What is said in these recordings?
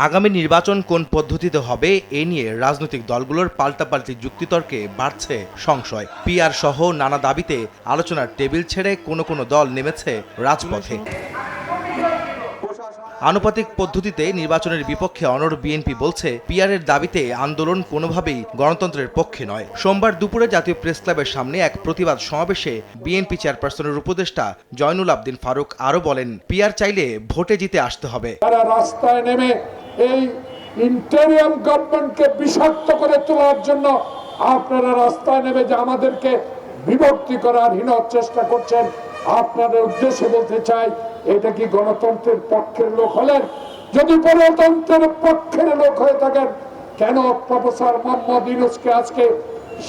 আগামী নির্বাচন কোন পদ্ধতিতে হবে এ নিয়ে রাজনৈতিক দলগুলোর পাল্টাপাল্টি যুক্তিতর্কে বাড়ছে সংশয়। পিআর সহ নানা দাবিতে আলোচনার টেবিল ছেড়ে কোনো দল নেমেছে রাজপথে। আনুপাতিক পদ্ধতিতে নির্বাচনের বিপক্ষে অনড় বিএনপি বলছে, পিআরের দাবিতে আন্দোলন কোনোভাবেই গণতন্ত্রের পক্ষে নয়। সোমবার দুপুরে জাতীয় প্রেসক্লাবের সামনে এক প্রতিবাদ সমাবেশে বিএনপি চেয়ারপারসনের উপদেষ্টা জয়নুল আবদিন ফারুক আরও বলেন, পিআর চাইলে ভোটে জিতে আসতে হবে। তারা রাস্তায় নেমে এই ইন্টারিয়াম গভর্নমেন্টকে বিষাক্ত করে তোলার জন্য আপনারা রাস্তায় নেমে যে আমাদেরকে বিভক্তি করার হীন চেষ্টা করছেন, আপনাদের উদ্দেশ্যে বলতে চাই, এটা কি গণতন্ত্রের পক্ষের লোক হলেন? যদি গণতন্ত্রের পক্ষের লোক হয়ে থাকেন, কেন প্রফেসর মোহাম্মদ ইউনূসকে আজকে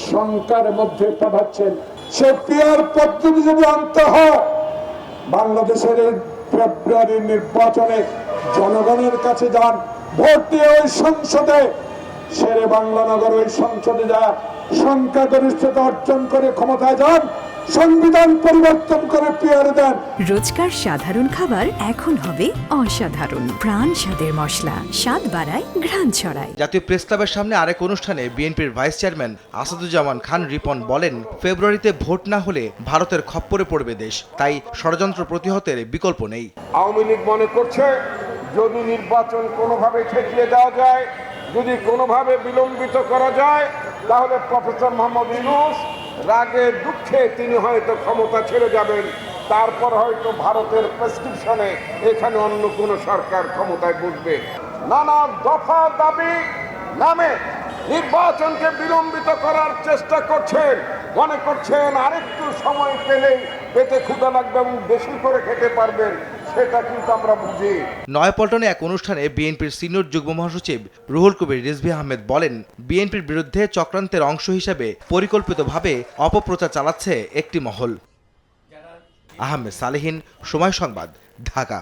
শঙ্কার মধ্যে পাঠাচ্ছেন? সে পিআর পদ্ধতি যদি আনতে হয়, বাংলাদেশের এই ফেব্রুয়ারির নির্বাচনে জনগণের কাছে যান, ভোট দিয়ে ওই সংসদে শেরে বাংলানগর ওই সংসদে যা সংখ্যাগরিষ্ঠতা অর্জন করে ক্ষমতায় যান, সংবিধান পরিবর্তন করে পিআর দেন। রোজকার সাধারণ খাবার এখন হবে অসাধারণ। প্রাণ স্বাদের মশলা, স্বাদ বাড়ায়, ঘ্রাণ ছড়ায়। জাতীয় প্রেসক্লাবের সামনে আরেক অনুষ্ঠানে বিএনপির ভাইস চেয়ারম্যান আসাদুজ্জামান খান রিপন বলেন, ফেব্রুয়ারিতে ভোট না হলে ভারতের খপ্পরে পড়বে দেশ, তাই ষড়যন্ত্র প্রতিহতের বিকল্প নেই। আওয়ামী লীগ মনে করছে যদি নির্বাচন কোনোভাবে ঠেকিয়ে দেওয়া যায়, যদি কোনোভাবে বিলম্বিত করা যায়, তাহলে প্রফেসর মোহাম্মদ ইউনূস রাগে দুঃখে তিনি হয়তো ক্ষমতা ছেড়ে যাবেন। তারপর হয়তো ভারতের প্রেসক্রিপশনে এখানে অন্য কোনো সরকার ক্ষমতায় বসবে। নানা দফা দাবি নামে নির্বাচনকে বিলম্বিত করার চেষ্টা করছেন। মনে করছেন আরেকটু সময় পেলেই পেটে ক্ষুধা লাগবে এবং বেশি করে খেতে পারবেন। সেটা কিন্তু আমরা বুঝি। নয়াপল্টনে এক অনুষ্ঠানে বিএনপির সিনিয়র যুগ্ম মহাসচিব রুহুল কবির রিজভী আহমেদ বলেন, বিএনপির বিরুদ্ধে চক্রান্তের অংশ হিসেবে পরিকল্পিতভাবে অপপ্রচার চালাচ্ছে একটি মহল। আহমেদ সালেহীন, সময় সংবাদ, ঢাকা।